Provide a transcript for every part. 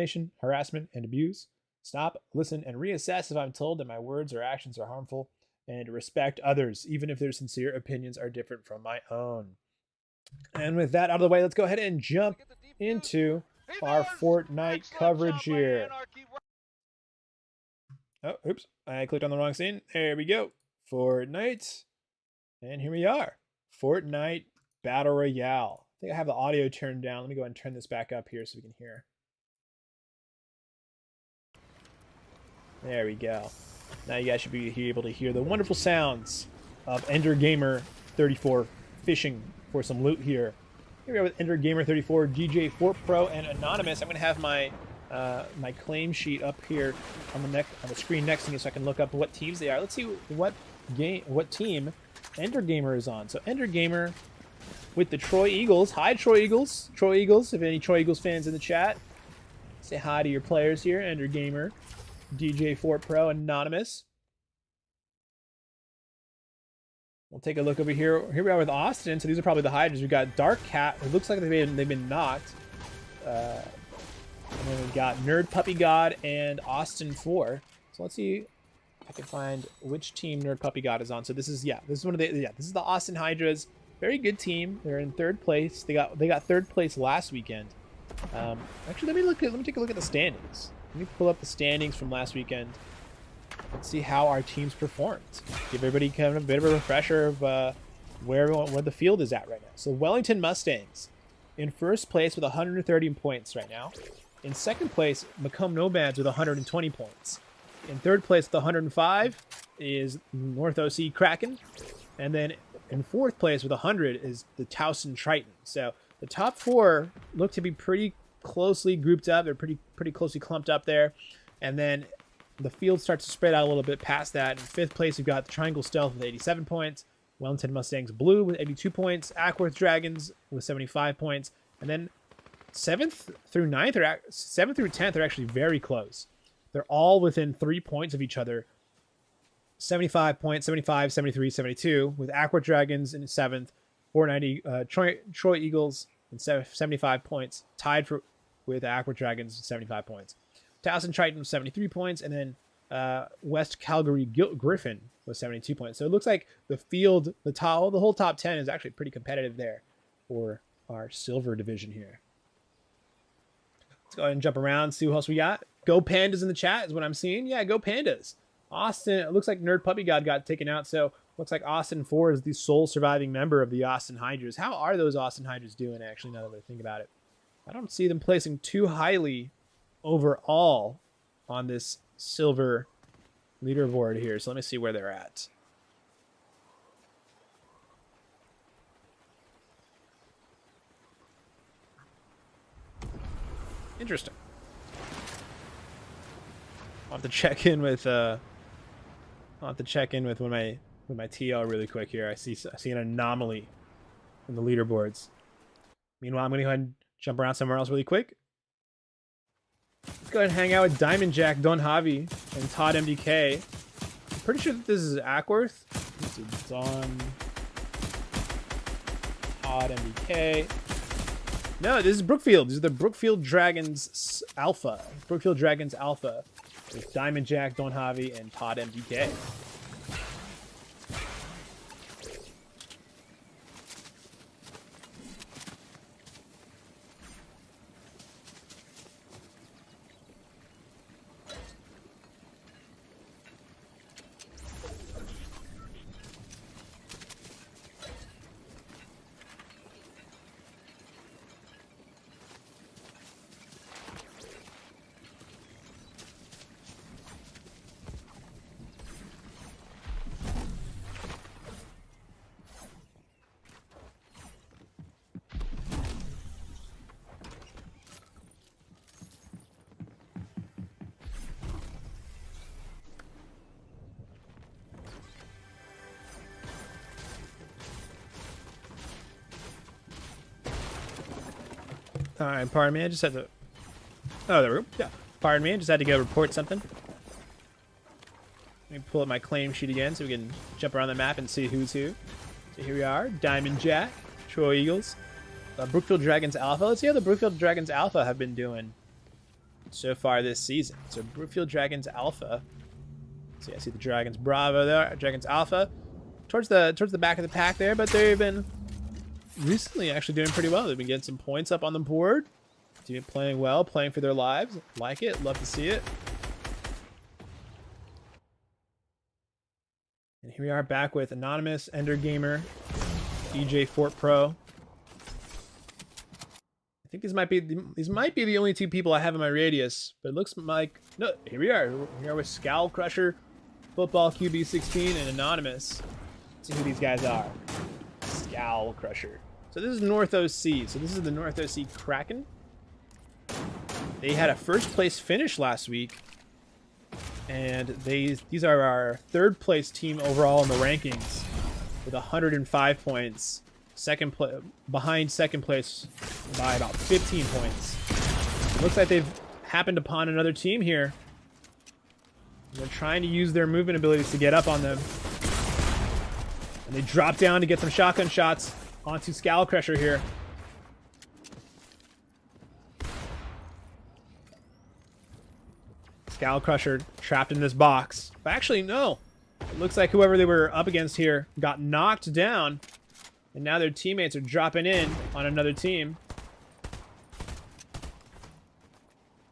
discrimination, harassment, and abuse. Stop, listen, and reassess if I'm told that my words or actions are harmful, and respect others, even if their sincere opinions are different from my own. And with that out of the way, let's go ahead and jump into our Fortnite coverage here. Oh, oops. I clicked on the wrong scene. There we go. Fortnite. And here we are. Fortnite Battle Royale. I think I have the audio turned down. Let me go ahead and turn this back up here so we can hear. There we go. Now you guys should be able to hear the wonderful sounds of Ender Gamer 34 fishing for some loot here. Here we are with Ender Gamer 34, DJ Fort Pro, and Anonymous. I'm going to have my my claim sheet up here on the screen next to me so I can look up what teams they are. Let's see what team Ender Gamer is on. So Ender Gamer with the Troy Eagles. Hi, Troy Eagles. Troy Eagles. If any Troy Eagles fans in the chat, say hi to your players here. Ender Gamer, DJ Fort Pro, Anonymous. We'll take a look over here. Here we are with Austin. So these are probably the Hydras. We've got Dark Cat. It looks like they've been knocked. And then we've got Nerd Puppy God and Austin 4. So let's see if I can find which team Nerd Puppy God is on. So this is one of the this is the Austin Hydras. Very good team. They're in third place. They got third place last weekend. Actually, let me take a look at the standings. Let me pull up the standings from last weekend. Let's see how our teams performed. Give everybody kind of a bit of a refresher of where the field is at right now. So Wellington Mustangs in first place with 130 points right now. In second place, Macomb Nomads with 120 points. In third place with 105 is North OC Kraken. And then in fourth place with 100 is the Towson Triton. So the top four look to be pretty closely grouped up. They're pretty closely clumped up there. And then the field starts to spread out a little bit past that. In fifth place, we've got the Triangle Stealth with 87 points. Wellington Mustangs Blue with 82 points. Ackworth Dragons with 75 points. And then 7th through 10th are actually very close. They're all within 3 points of each other. 75 points, 75, 73, 72, with Ackworth Dragons in 7th, 490, Troy Eagles in 75 points, tied with Ackworth Dragons 75 points. Towson Triton 73 points, and then West Calgary Griffin with 72 points. So it looks like the field, the whole top 10 is actually pretty competitive there for our silver division here. Let's go ahead and jump around, see who else we got. Go Pandas in the chat is what I'm seeing. Yeah, go Pandas. Austin, it looks like Nerd Puppy God got taken out, so looks like Austin 4 is the sole surviving member of the Austin Hydras. How are those Austin Hydras doing, actually, now that I think about it? I don't see them placing too highly overall on this silver leaderboard here, so let me see where they're at. Interesting. I'll have to check in with my TL really quick here. I see an anomaly in the leaderboards. Meanwhile, I'm gonna go ahead and jump around somewhere else really quick. Let's go ahead and hang out with Diamond Jack, Don Javi, and Todd MDK. I'm pretty sure that this is Ackworth. This is Don, Todd MDK. No, this is Brookfield. These are the Brookfield Dragons Alpha. Brookfield Dragons Alpha with Diamond Jack, Don Javi, and Todd MDK. Alright, pardon me, I just had to... Oh, there we go. Yeah. Pardon me, I just had to go report something. Let me pull up my claim sheet again so we can jump around the map and see who's who. So here we are, Diamond Jack, Troy Eagles, Brookfield Dragons Alpha. Let's see how the Brookfield Dragons Alpha have been doing. so far this season. So Brookfield Dragons Alpha. See, I see the Dragons Bravo there, Dragons Alpha, towards the back of the pack there, but they've been recently actually doing pretty well. They've been getting some points up on the board. Team playing well, playing for their lives. Like it, love to see it. And here we are back with Anonymous, Ender Gamer, EJ Fort Pro. I think these might be the only two people I have in my radius, but it looks like no. Here we are. Here with Scowl Crusher, Football QB16, and Anonymous. Let's see who these guys are. Scowl Crusher. So this is North OC. So this is the North OC Kraken. They had a first place finish last week, and these are our third place team overall in the rankings with 105 points. Behind second place by about 15 points. Looks like they've happened upon another team here. They're trying to use their movement abilities to get up on them. And they drop down to get some shotgun shots onto Scowl Crusher here. Scowl Crusher trapped in this box. But actually, no. It looks like whoever they were up against here got knocked down. And now their teammates are dropping in on another team.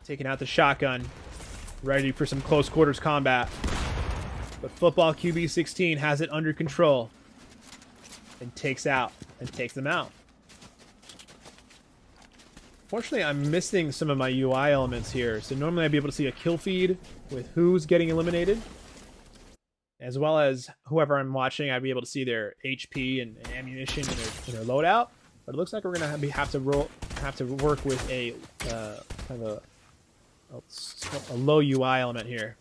Taking out the shotgun. Ready for some close quarters combat. But Football QB16 has it under control. And takes them out. Fortunately, I'm missing some of my UI elements here. So normally I'd be able to see a kill feed with who's getting eliminated. As well as whoever I'm watching, I'd be able to see their HP and ammunition and their loadout. But it looks like we're gonna have to work with a kind of a low UI element here.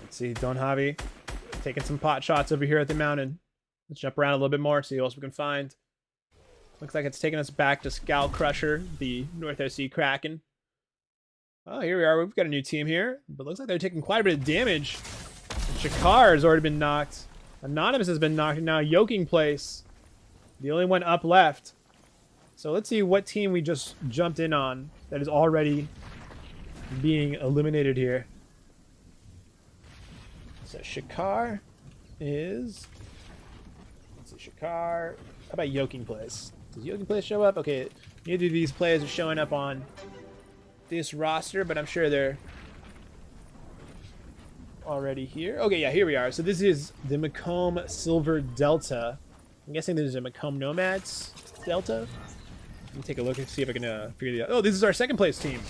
Let's see, Don Javi. Taking some pot shots over here at the mountain. Let's jump around a little bit more, see what else we can find. Looks like it's taking us back to Scowl Crusher, the North OC Kraken. Oh, here we are. We've got a new team here, but looks like they're taking quite a bit of damage. Shakar has already been knocked. Anonymous has been knocked, and now Yoking Place, the only one up left. So let's see what team we just jumped in on that is already being eliminated here. So Shakar is... Let's see, Shakar... How about Yoking Place? Does Yoking Place show up? Okay, neither of these players are showing up on this roster, but I'm sure they're already here. Okay, yeah, here we are. So this is the Macomb Silver Delta. I'm guessing this is a Macomb Nomads Delta. Let me take a look and see if I can figure it out. Oh, this is our second place team.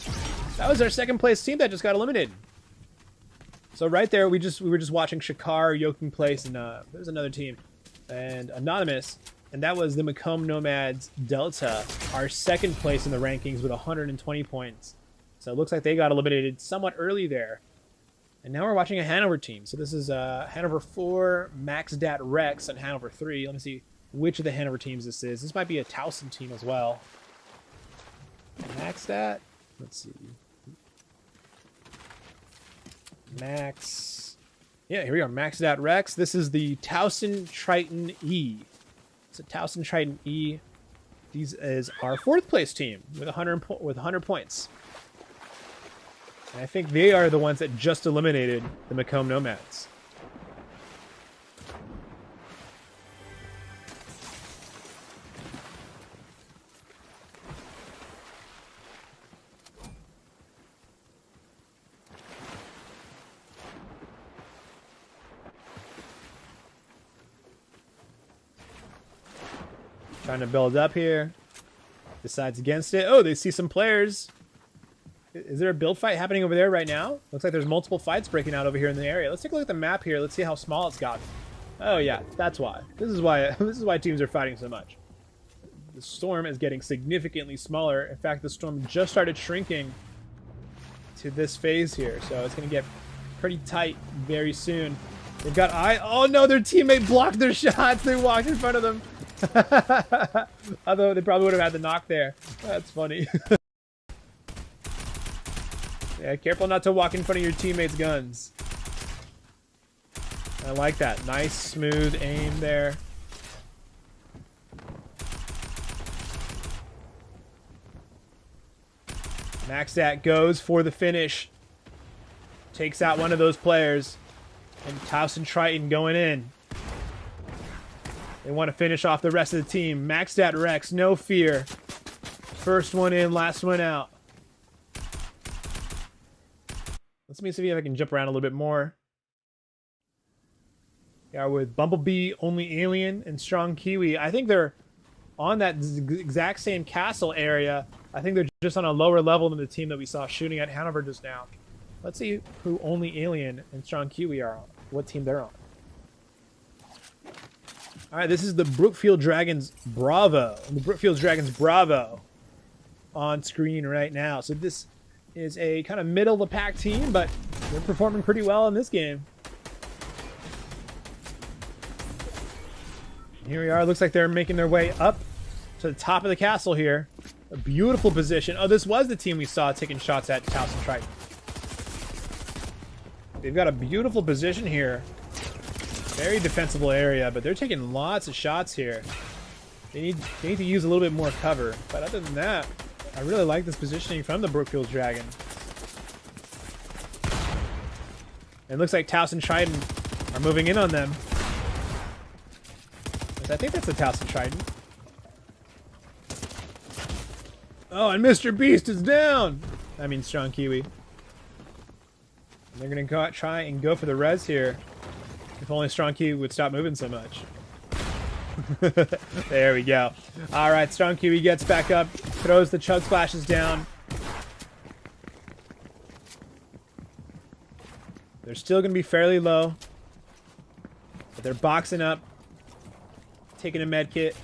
That was our second place team that just got eliminated. So right there, we were just watching Shakar, Yoking Place, and there's another team, and Anonymous, and that was the Macomb Nomads Delta, our second place in the rankings with 120 points. So it looks like they got eliminated somewhat early there. And now we're watching a Hanover team. So this is Hanover 4, MaxDat Rex, and Hanover 3. Let me see which of the Hanover teams this is. This might be a Towson team as well. MaxDat, let's see. Yeah, here we are, MaxDat Rex. This is the Towson Triton E. It's a Towson Triton E. These is our fourth place team with 100 points. And I think they are the ones that just eliminated the Macomb Nomads. Trying to build up here. Decides against it. Oh, they see some players. Is there a build fight happening over there right now? Looks like there's multiple fights breaking out over here in the area. Let's take a look at the map here. Let's see how small it's gotten. Oh yeah, that's why. This is why teams are fighting so much. The storm is getting significantly smaller. In fact, the storm just started shrinking to this phase here, so it's gonna get pretty tight very soon. They've got oh no, their teammate blocked their shots. They walked in front of them. Although they probably would have had the knock there. That's funny. Yeah, careful not to walk in front of your teammates' guns. I like that. Nice, smooth aim there. Maxstat goes for the finish. Takes out one of those players. And Taos and Triton going in. They want to finish off the rest of the team. Maxstat Rex, no fear. First one in, last one out. Let me see if I can jump around a little bit more. Yeah, with Bumblebee, Only Alien, and Strong Kiwi. I think they're on that exact same castle area. I think they're just on a lower level than the team that we saw shooting at Hanover just now. Let's see who Only Alien and Strong Kiwi are on. What team they're on. Alright, this is the Brookfield Dragons Bravo. The Brookfield Dragons Bravo on screen right now. So this is a kind of middle of the pack team, but they're performing pretty well in this game. Here we are. Looks like they're making their way up to the top of the castle here. A beautiful position. Oh, this was the team we saw taking shots at Taos and Triton. They've got a beautiful position here. Very defensible area, but they're taking lots of shots here. They need to use a little bit more cover. But other than that, I really like this positioning from the Brookfield Dragon. It looks like Taos and Triton are moving in on them. I think that's the Taos and Triton. Oh, and Mr. Beast is down! I mean, Strong Kiwi. They're going to try and go for the res here. If only Strong Kiwi would stop moving so much. There we go. Alright, Strong Kiwi gets back up, throws the Chug Splashes down. They're still going to be fairly low. But they're boxing up. Taking a med kit.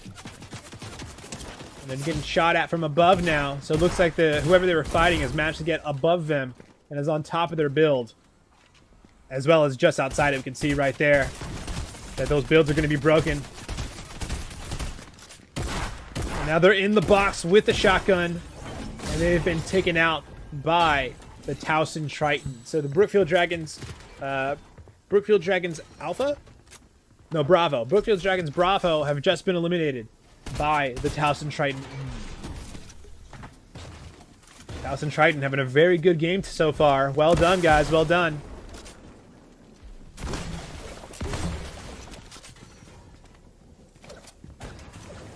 And then getting shot at from above now. So it looks like whoever they were fighting has managed to get above them and is on top of their build. As well as just outside it. We can see right there that those builds are going to be broken. And now they're in the box with the shotgun. And they've been taken out by the Taos and Triton. So the Brookfield Dragons Alpha? No, Bravo. Brookfield Dragons Bravo have just been eliminated by the Taos and Triton. Taos and Triton having a very good game so far. Well done, guys. Well done.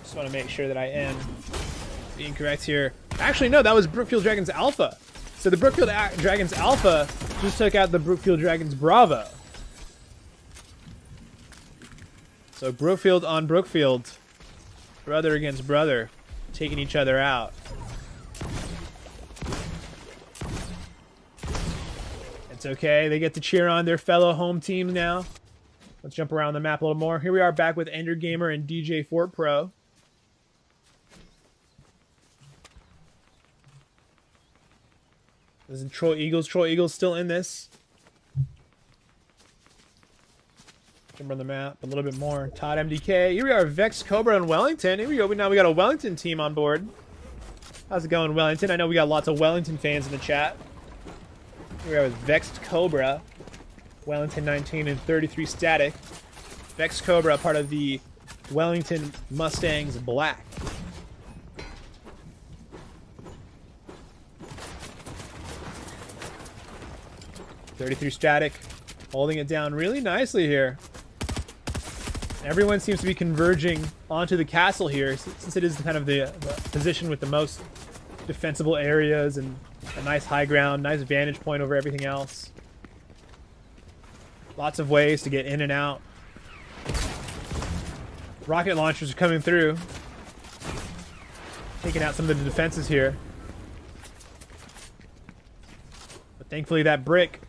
Just want to make sure that I am being correct here. Actually, no, that was Brookfield Dragons Alpha. So the Brookfield Dragons Alpha just took out the Brookfield Dragons Bravo. So Brookfield on Brookfield. Brother against brother. Taking each other out. It's okay. They get to cheer on their fellow home team now. Let's jump around the map a little more. Here we are back with Ender Gamer and DJ Fort Pro. This is Troll Eagles. Troll Eagles still in this. Jump on the map a little bit more. Todd MDK. Here we are, Vex Cobra and Wellington. Here we go. Now we got a Wellington team on board. How's it going, Wellington? I know we got lots of Wellington fans in the chat. Here we are with Vexed Cobra, Wellington 19 and 33 static. Vexed Cobra, part of the Wellington Mustangs Black. .33 static, holding it down really nicely here. Everyone seems to be converging onto the castle here, since it is kind of the position with the most defensible areas and a nice high ground, nice vantage point over everything else. Lots of ways to get in and out. Rocket launchers are coming through, taking out some of the defenses here. But thankfully that brick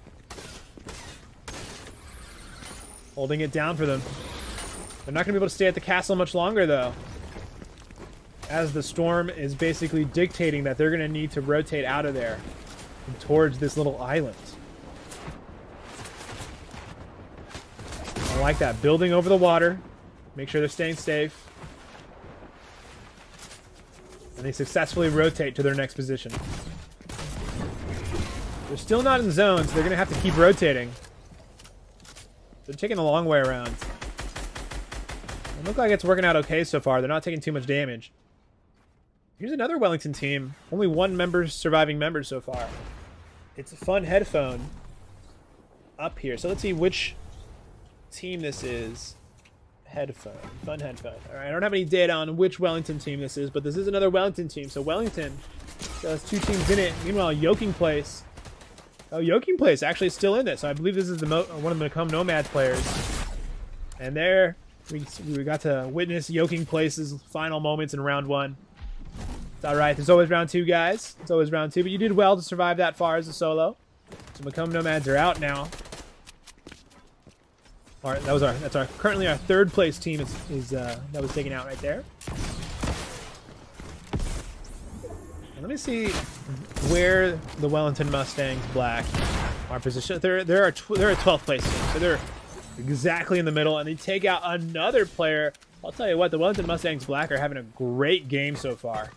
holding it down for them. They're not going to be able to stay at the castle much longer, though, as the storm is basically dictating that they're going to need to rotate out of there and towards this little island. I like that. Building over the water. Make sure they're staying safe. And they successfully rotate to their next position. They're still not in zone, so they're going to have to keep rotating. They're taking a long way around. It looks like it's working out okay so far. They're not taking too much damage. Here's another Wellington team. Only one surviving member so far. It's a Fun Headphone up here. So let's see which team this is. Headphone. Fun Headphone. All right, I don't have any data on which Wellington team this is, but this is another Wellington team. So Wellington has two teams in it. Meanwhile, Yoking Place. Oh, Yoking Place actually is still in this. So I believe this is one of the Become Nomads players. And there, we got to witness Yoking Place's final moments in round 1. It's all right. There's always round 2, guys. It's always round 2, but you did well to survive that far as a solo. So Become Nomads are out now. All right, that's currently our 3rd place team that was taken out right there. And let me see where the Wellington Mustangs Black are positioned. They're a 12th place team, so they're exactly in the middle, and they take out another player. I'll tell you what, the Wellington Mustangs Black are having a great game so far.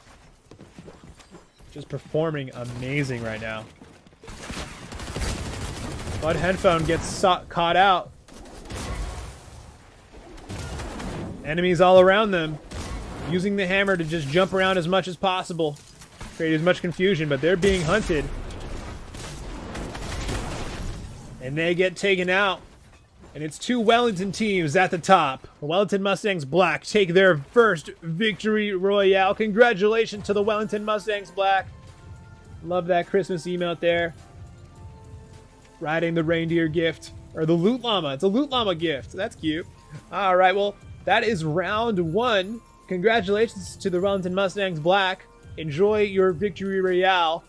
Just performing amazing right now. But Headphone gets caught out. Enemies all around them, using the hammer to just jump around as much as possible, create as much confusion, but they're being hunted. And they get taken out. And it's 2 Wellington teams at the top. The Wellington Mustangs Black take their first victory royale. Congratulations to the Wellington Mustangs Black. Love that Christmas emote there. Riding the reindeer gift. Or the loot llama. It's a loot llama gift. That's cute. All right, well, that is round 1. Congratulations to the Wellington Mustangs Black. Enjoy your victory royale.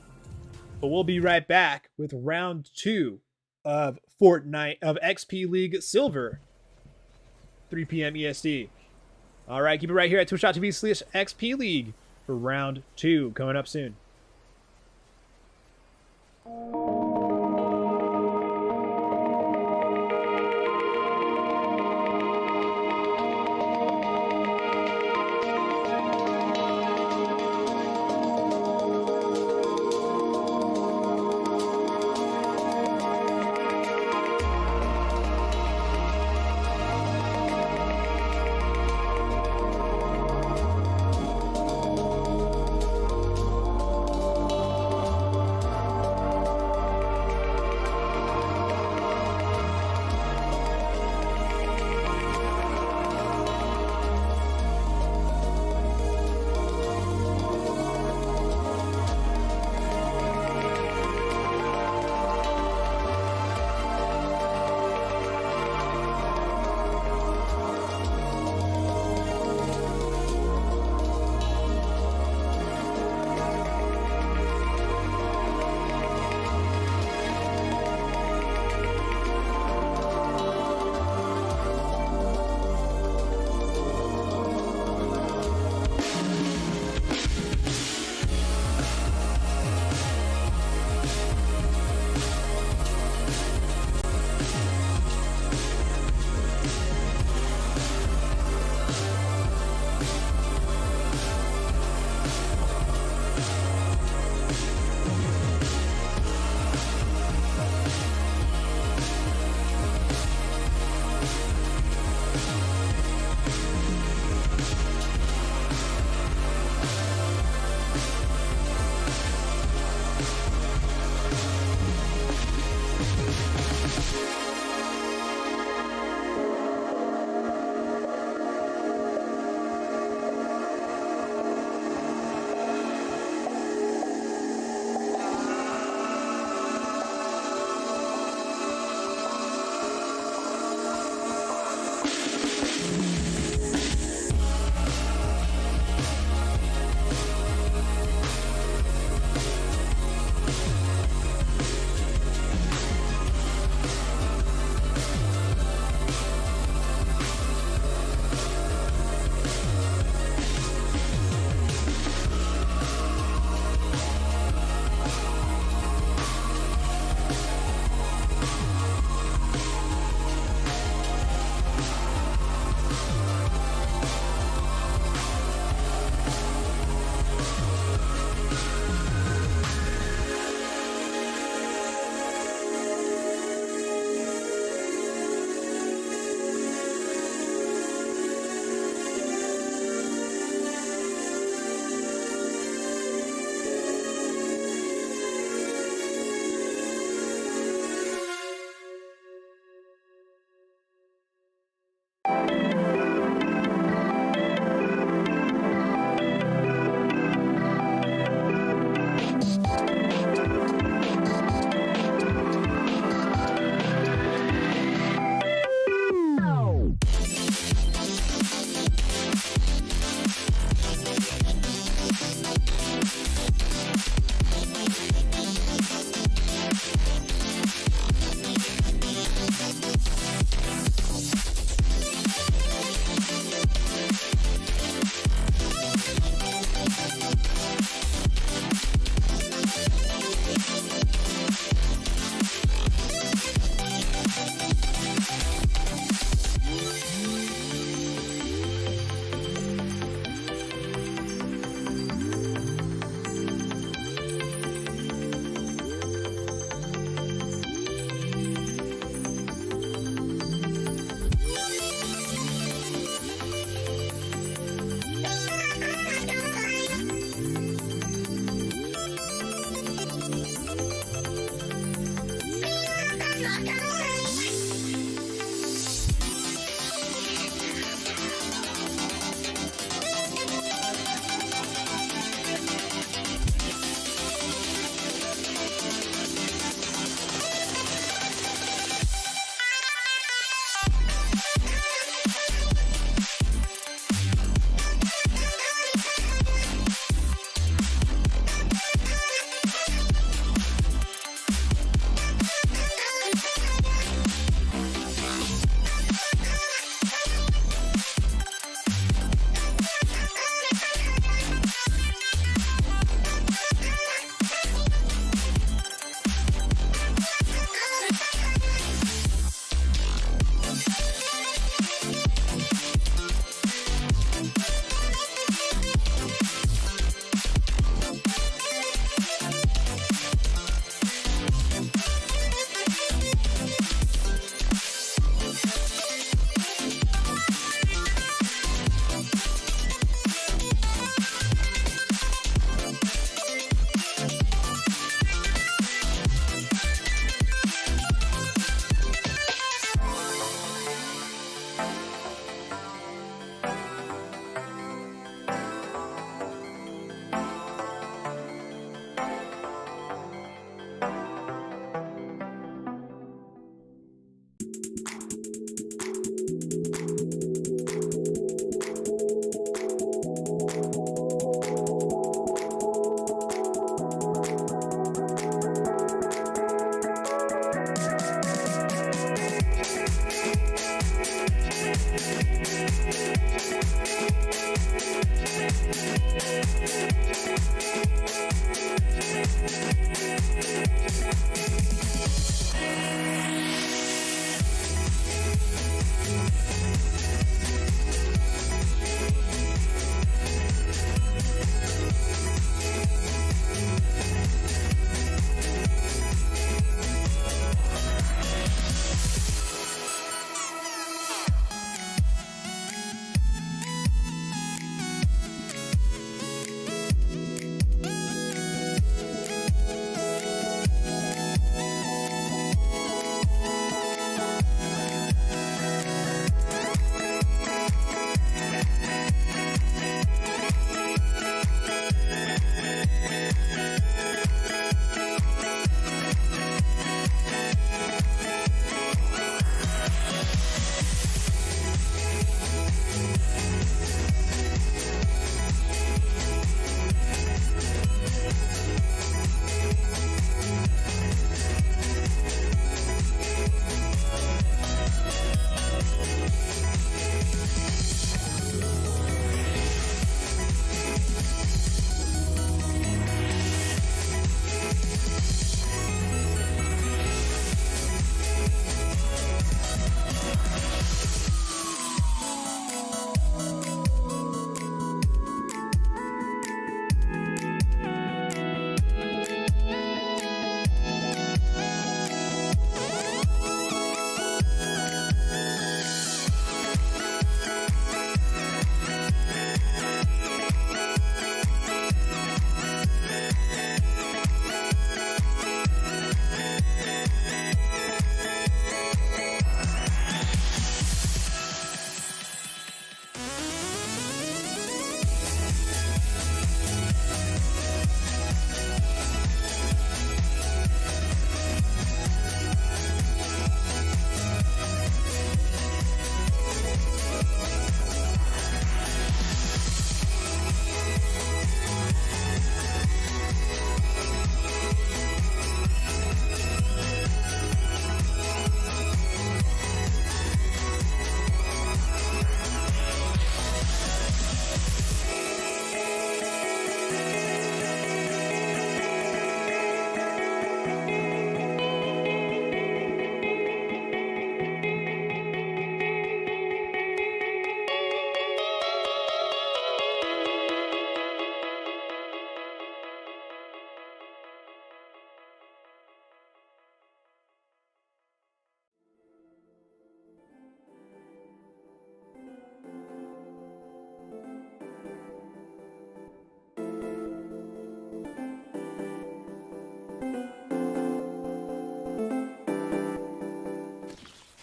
But we'll be right back with round 2 of Fortnite of XP League Silver. 3 p.m. EST. All right, keep it right here at twitch.tv/XP League for round 2 coming up soon.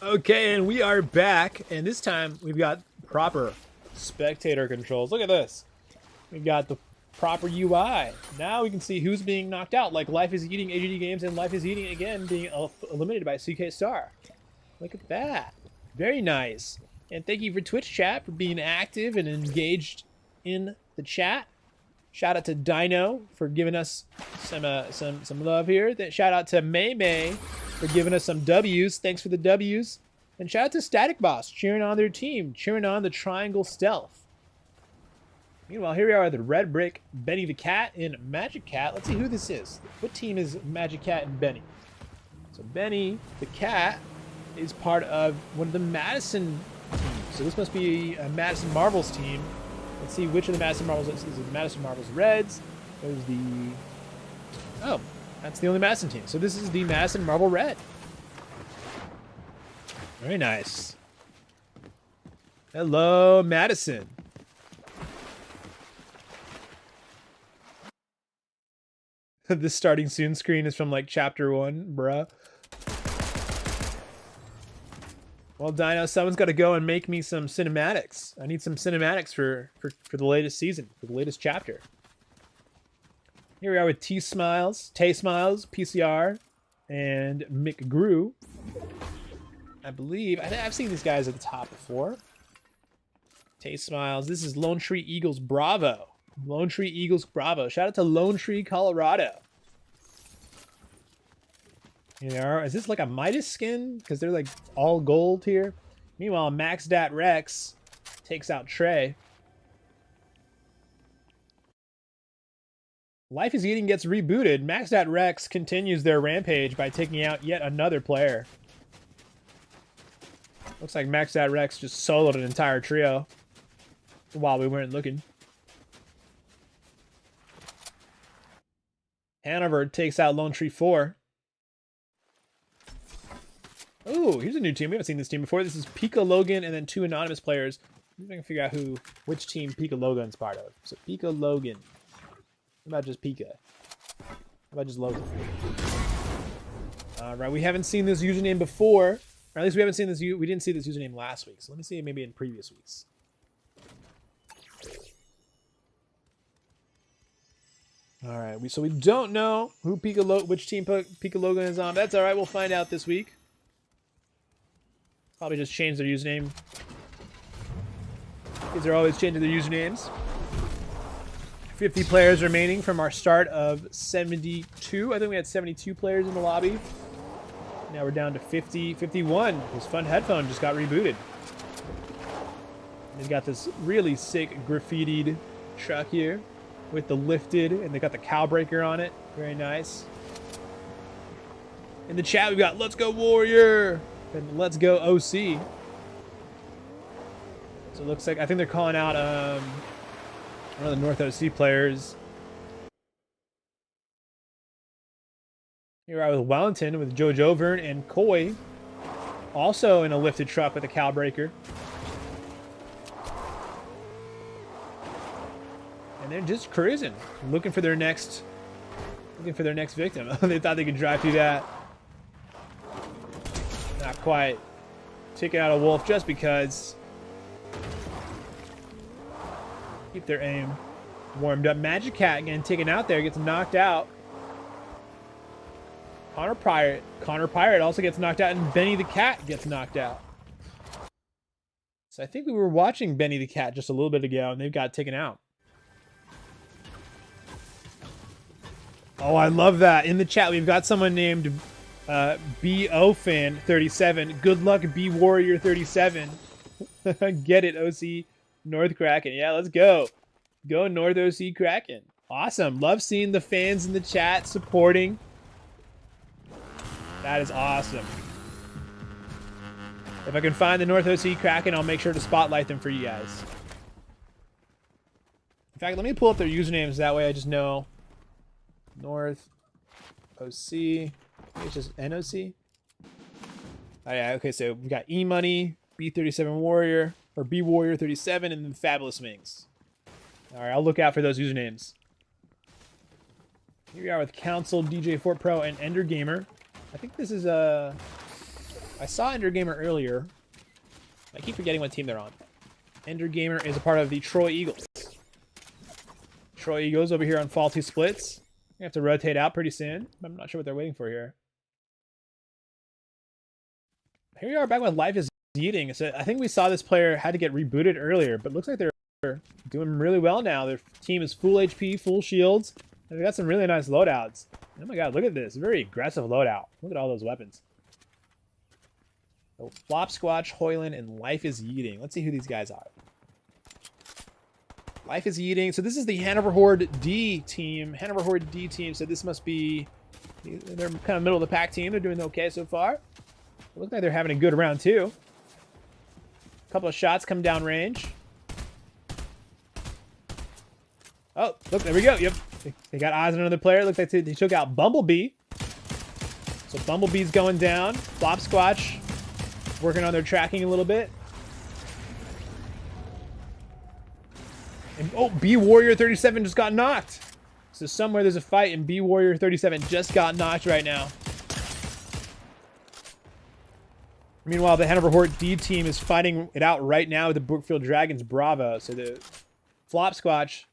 Okay, and we are back, and this time we've got proper spectator controls. Look at this. We've got the proper UI. Now we can see who's being knocked out, like Life is Eating AGD Games and Life is Eating again being eliminated by CK Star. Look at that. Very nice. And thank you for Twitch chat for being active and engaged in the chat. Shout out to Dino for giving us some love here. Shout out to May May for giving us some W's. Thanks for the W's. And shout out to Static Boss cheering on their team, cheering on the Triangle Stealth. Meanwhile, here we are with the Red Brick, Benny the Cat, and Magic Cat. Let's see who this is. What team is Magic Cat and Benny? So Benny the Cat is part of one of the Madison teams. So this must be a Madison Marvels team. Let's see which of the Madison Marvels. This is the Madison Marvels Reds. There's the... Oh, that's the only Madison team. So this is the Madison Marvel Red. Very nice. Hello, Madison. This starting soon screen is from like chapter 1, bruh. Well, Dino, someone's got to go and make me some cinematics. I need some cinematics for the latest season, for the latest chapter. Here we are with T-Smiles, Tay-Smiles, PCR, and McGrew. I believe, I've seen these guys at the top before. Tay-Smiles, this is Lone Tree Eagles Bravo. Lone Tree Eagles Bravo. Shout out to Lone Tree, Colorado. You know, is this like a Midas skin? Because they're like all gold here. Meanwhile, Maxdat Rex takes out Trey. Life is Eating gets rebooted. Maxdat Rex continues their rampage by taking out yet another player. Looks like Maxdat Rex just soloed an entire trio while we weren't looking. Hanover takes out Lone Tree 4. Oh, here's a new team. We haven't seen this team before. This is Pika Logan and then 2 anonymous players. I'm going to figure out which team Pika Logan's part of. So Pika Logan. What about just Pika? What about just Logan? All right, we haven't seen this username before. Or at least we haven't seen this. We didn't see this username last week. So let me see maybe in previous weeks. All right, so we don't know who which team Pika Logan is on. That's all right. We'll find out this week. Probably just change their username. Because they're always changing their usernames. 50 players remaining from our start of 72. I think we had 72 players in the lobby. Now we're down to 51. This fun headphone just got rebooted. They've got this really sick graffitied truck here with the lifted, and they got the cow breaker on it. Very nice. In the chat, we've got Let's Go Warrior and Let's Go OC. So it looks like, I think they're calling out one of the North OC players. Here we are with Wellington, with Jojo Vern and Coy. Also in a lifted truck with a cow breaker. And they're just cruising, looking for their next victim. They thought they could drive through that. Not quite. Taking out a wolf just because. Keep their aim warmed up. Magic Cat getting taken out there, gets knocked out. Connor Pirate also gets knocked out, and Benny the Cat gets knocked out. So I think we were watching Benny the Cat just a little bit ago, and they've got taken out. Oh, I love that. In the chat, we've got someone named BOFan37. Good luck, B Warrior 37. Get it, OC North Kraken. Yeah, let's go. Go North OC Kraken. Awesome. Love seeing the fans in the chat supporting. That is awesome. If I can find the North OC Kraken, I'll make sure to spotlight them for you guys. In fact, let me pull up their usernames. That way I just know. North OC. It's just NOC. Oh, yeah, okay, so we got E-Money, B37 Warrior, or B Warrior 37, and then Fabulous Wings. Alright, I'll look out for those usernames. Here we are with Council, DJ Fort Pro, and Ender Gamer. I think this is I saw Ender Gamer earlier. I keep forgetting what team they're on. Ender Gamer is a part of the Troy Eagles. Troy Eagles over here on faulty splits. We have to rotate out pretty soon. I'm not sure what they're waiting for here. Here we are back with Life is Eating. So I think we saw this player had to get rebooted earlier, but looks like they're doing really well now. Their team is full HP, full shields, and they got some really nice loadouts. Oh my god, look at this. Very aggressive loadout. Look at all those weapons. So Flop Squatch, Hoyland, and Life is Eating. Let's see who these guys are. Life is Eating. So this is the Hanover Horde D team. Hanover Horde D team. So this must be... They're kind of middle of the pack team. They're doing okay so far. It looks like they're having a good round too. A couple of shots come down range. Oh, look, there we go. Yep. They got eyes on another player. It looks like they took out Bumblebee. So Bumblebee's going down. Flop Squatch working on their tracking a little bit. And, oh, B Warrior 37 just got knocked. So somewhere there's a fight and B Warrior 37 just got knocked right now. Meanwhile, the Hanover Horde D team is fighting it out right now with the Brookfield Dragons Bravo. So the Flop Squatch,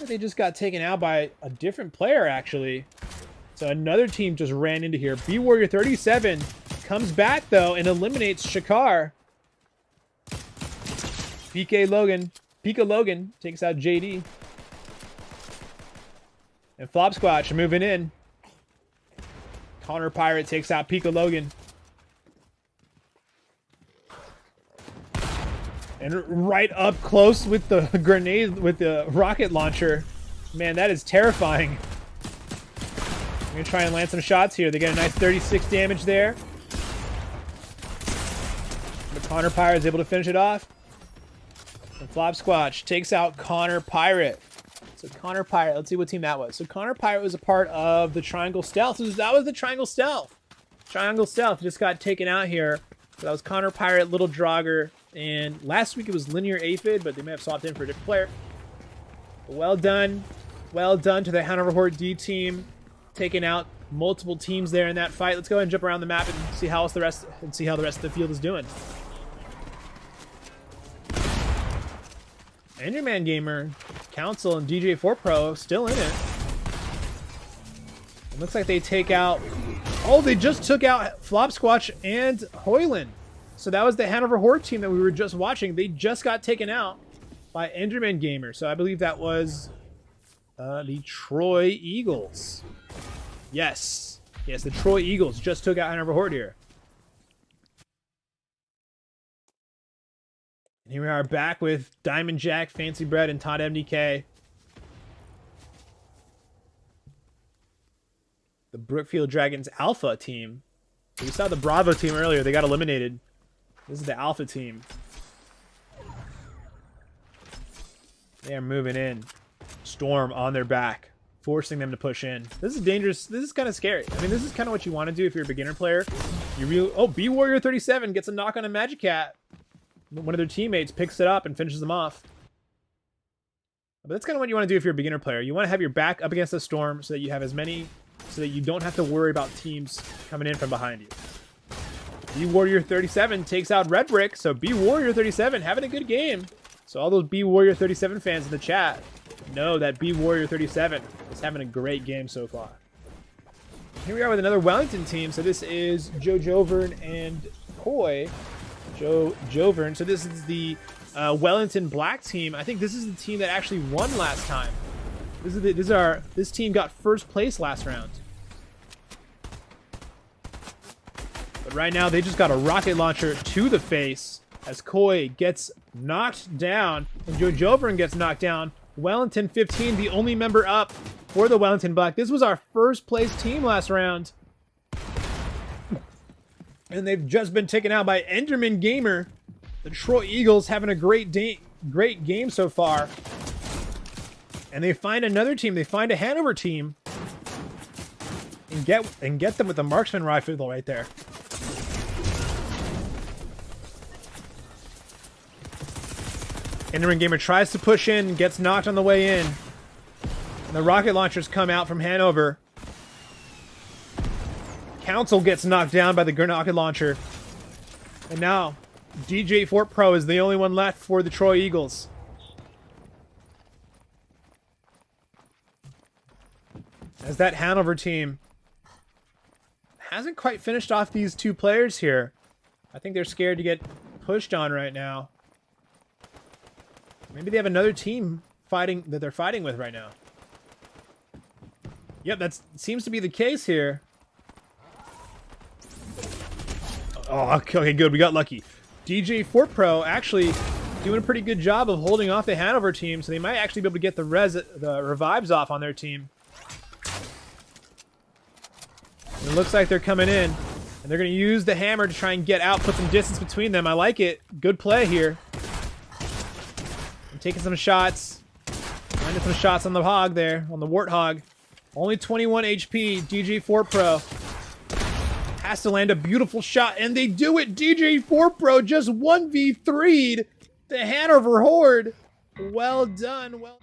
they just got taken out by a different player, actually. So another team just ran into here. B Warrior 37 comes back, though, and eliminates Shakar. Pika Logan takes out JD. And Flop Squatch moving in. Connor Pirate takes out Pika Logan. And right up close with the grenade, with the rocket launcher. Man, that is terrifying. I'm going to try and land some shots here. They get a nice 36 damage there. But Connor Pirate is able to finish it off. And Flop Squatch takes out Connor Pirate. So Connor Pirate, let's see what team that was. So Connor Pirate was a part of the Triangle Stealth. So that was the Triangle Stealth. Triangle Stealth just got taken out here. So that was Connor Pirate, Little Draugr, and last week it was Linear Aphid, but they may have swapped in for a different player. Well done. Well done to the Hanover Horde D team. Taking out multiple teams there in that fight. Let's go ahead and jump around the map and see how else the rest of the field is doing. Enderman Gamer, Council, and DJ4 Pro still in it. It looks like they take out... Oh, they just took out Flop Squatch and Hoyland. So that was the Hanover Horde team that we were just watching. They just got taken out by Enderman Gamer. So I believe that was the Troy Eagles. Yes. Yes, the Troy Eagles just took out Hanover Horde here. And here we are back with Diamond Jack, Fancy Bread, and Todd MDK. The Brookfield Dragons Alpha team. We saw the Bravo team earlier. They got eliminated. This is the Alpha team. They are moving in. Storm on their back, forcing them to push in. This is dangerous. This is kind of scary. I mean, this is kind of what you want to do if you're a beginner player. Oh, B Warrior 37 gets a knock on a Magic Cat. One of their teammates picks it up and finishes them off. But that's kind of what you want to do if you're a beginner player. You want to have your back up against the storm so that you have as many, so that you don't have to worry about teams coming in from behind you. B Warrior 37 takes out Red Brick, so B Warrior 37 having a good game. So all those B Warrior 37 fans in the chat know that B Warrior 37 is having a great game so far. Here we are with another Wellington team. So this is Joe Jovern and Coy. Joe Jovern. So this is the Wellington Black team. I think this is the team that actually won last time. This team got first place last round. But right now they just got a rocket launcher to the face as Coy gets knocked down and Joe Jovern gets knocked down. Wellington 15, the only member up for the Wellington Black. This was our first place team last round. And they've just been taken out by Enderman Gamer. The Troy Eagles having a great game so far. And they find another team. They find a Hanover team. And get them with the marksman rifle right there. Enderman Gamer tries to push in, gets knocked on the way in. And the rocket launchers come out from Hanover. Council gets knocked down by the grenade launcher. And now, DJ Fort Pro is the only one left for the Troy Eagles. As that Hanover team hasn't quite finished off these two players here. I think they're scared to get pushed on right now. Maybe they have another team fighting that they're fighting with right now. Yep, that seems to be the case here. Oh, okay, good. We got lucky. DJ Fort Pro actually doing a pretty good job of holding off the Hanover team, so they might actually be able to get the revives off on their team. It looks like they're coming in, and they're going to use the hammer to try and get out, put some distance between them. I like it. Good play here. I'm taking some shots. Landing some shots on the hog there, on the warthog. Only 21 HP, DJ Fort Pro. Has to land a beautiful shot, and they do it! DJ Fort Pro just 1v3'd the Hanover Horde. Well done. Well.